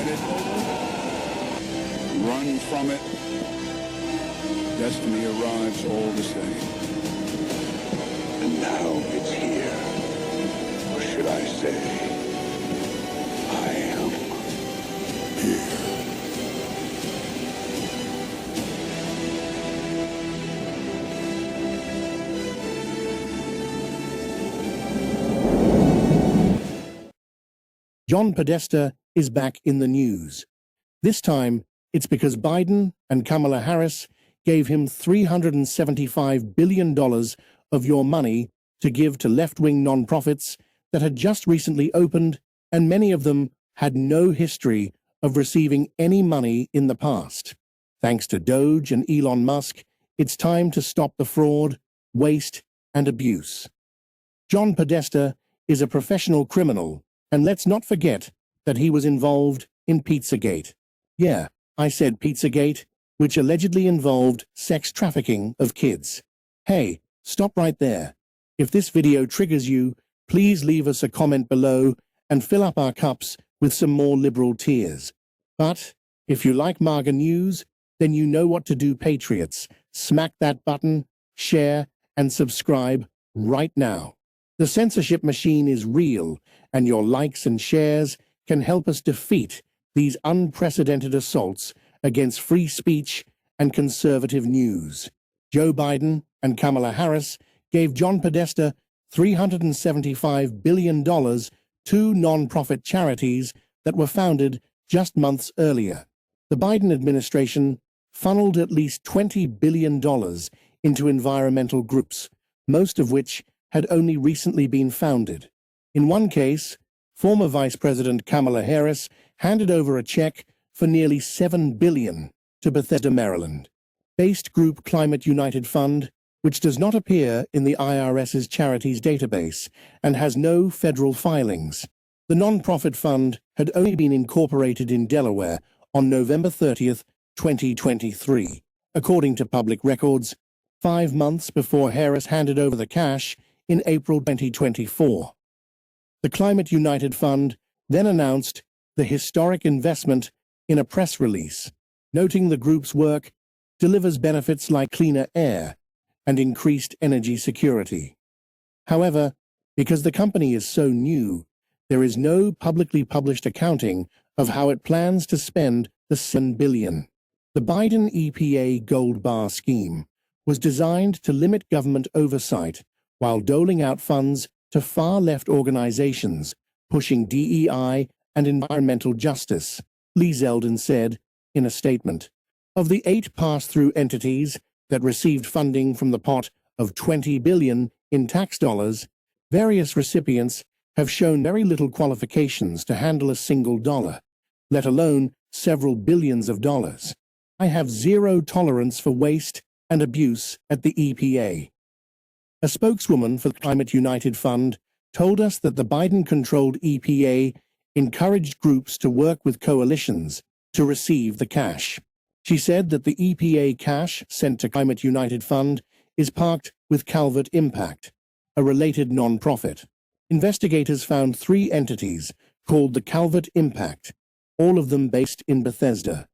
get it, run from it, destiny arrives all the same. And now it's here. Or should I say, I am here. John Podesta is back in the news. This time, it's because Biden and Kamala Harris gave him $375 billion of your money to give to left-wing nonprofits that had just recently opened, and many of them had no history of receiving any money in the past. Thanks to Doge and Elon Musk, it's time to stop the fraud, waste, and abuse. John Podesta is a professional criminal, and let's not forget that he was involved in Pizzagate. Yeah, I said Pizzagate, which allegedly involved sex trafficking of kids. Hey, stop right there. If this video triggers you, please leave us a comment below and fill up our cups with some more liberal tears. But if you like MAGA news, then you know what to do, patriots. Smack that button, share, and subscribe right now. The censorship machine is real, and your likes and shares can help us defeat these unprecedented assaults against free speech and conservative news. Joe Biden and Kamala Harris gave John Podesta $375 billion to non-profit charities that were founded just months earlier. The Biden administration funneled at least $20 billion into environmental groups, most of which had only recently been founded. In one case, former Vice President Kamala Harris handed over a check for nearly $7 billion to Bethesda, Maryland-based group Climate United Fund, which does not appear in the IRS's charities database and has no federal filings. The nonprofit fund had only been incorporated in Delaware on November 30th, 2023, according to public records, 5 months before Harris handed over the cash in April 2024. The Climate United Fund then announced the historic investment in a press release, noting the group's work delivers benefits like cleaner air and increased energy security. However, because the company is so new, there is no publicly published accounting of how it plans to spend the $7 billion. The Biden EPA Gold Bar scheme was designed to limit government oversight while doling out funds to far-left organizations pushing DEI and environmental justice, Lee Zeldin said in a statement. Of the 8 pass-through entities that received funding from the pot of $20 billion in tax dollars, various recipients have shown very little qualifications to handle a single dollar, let alone several billions of dollars. I have zero tolerance for waste and abuse at the EPA. A spokeswoman for the Climate United Fund told us that the Biden-controlled EPA encouraged groups to work with coalitions to receive the cash. She said that the EPA cash sent to Climate United Fund is parked with Calvert Impact, a related nonprofit. Investigators found 3 entities called the Calvert Impact, all of them based in Bethesda,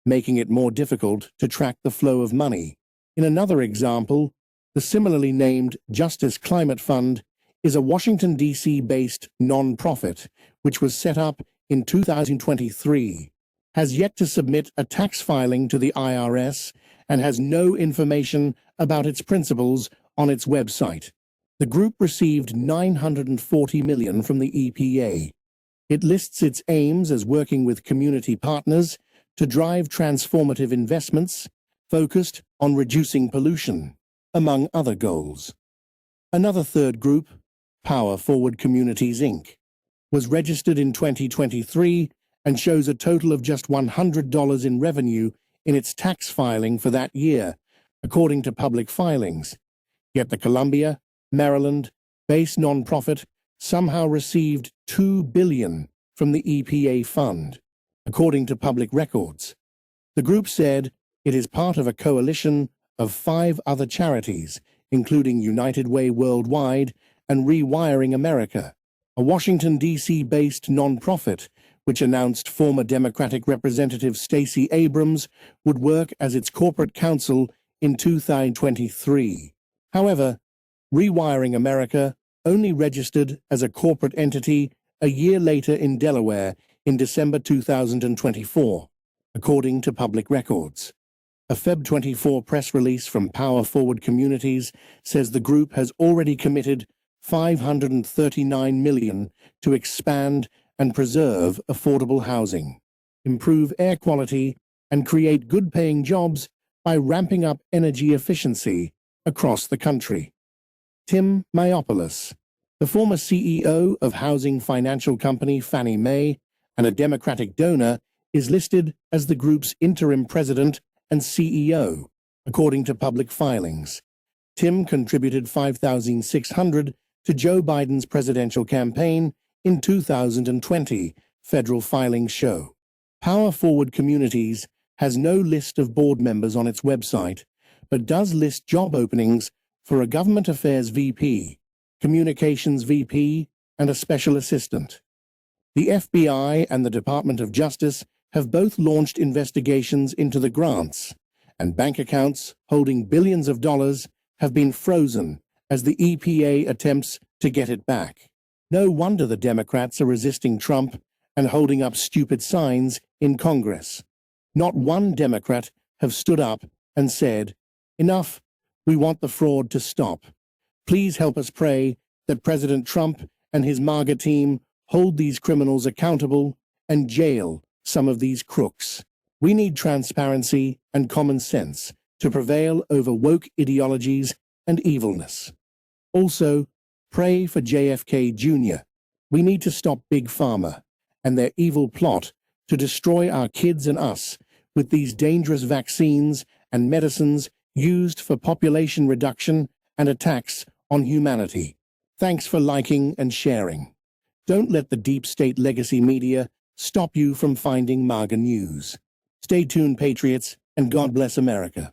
making it more difficult to track the flow of money. In another example, the similarly named Justice Climate Fund is a Washington, D.C.-based non-profit which was set up in 2023, has yet to submit a tax filing to the IRS, and has no information about its principals on its website. The group received $940 million from the EPA. It lists its aims as working with community partners to drive transformative investments focused on reducing pollution, among other goals. Another third group, Power Forward Communities, Inc., was registered in 2023 and shows a total of just $100 in revenue in its tax filing for that year, according to public filings. Yet the Columbia, Maryland-based nonprofit somehow received $2 billion from the EPA fund, according to public records. The group said it is part of a coalition of 5 other charities, including United Way Worldwide and Rewiring America, a Washington, D.C.-based nonprofit which announced former Democratic Representative Stacey Abrams would work as its corporate counsel in 2023. However, Rewiring America only registered as a corporate entity a year later in Delaware in December 2024, according to public records. A Feb 24 press release from Power Forward Communities says the group has already committed $539 million to expand and preserve affordable housing, improve air quality, and create good-paying jobs by ramping up energy efficiency across the country. Tim Mayopoulos, the former CEO of housing financial company Fannie Mae and a Democratic donor, is listed as the group's interim president and CEO, according to public filings. Tim contributed $5,600 to Joe Biden's presidential campaign in 2020, federal filings show. Power Forward Communities has no list of board members on its website, but does list job openings for a government affairs VP, communications VP, and a special assistant. The FBI and the Department of Justice have both launched investigations into the grants, and bank accounts holding billions of dollars have been frozen as the EPA attempts to get it back. No wonder the Democrats are resisting Trump and holding up stupid signs in Congress. Not one Democrat have stood up and said, "Enough, we want the fraud to stop. Please help us pray that President Trump and his MAGA team hold these criminals accountable and jail some of these crooks. We need transparency and common sense to prevail over woke ideologies and evilness. Also, pray for JFK Jr. We need to stop Big Pharma and their evil plot to destroy our kids and us with these dangerous vaccines and medicines used for population reduction and attacks on humanity. Thanks for liking and sharing. Don't let the deep state legacy media stop you from finding MAGA news. Stay tuned, Patriots, and God bless America.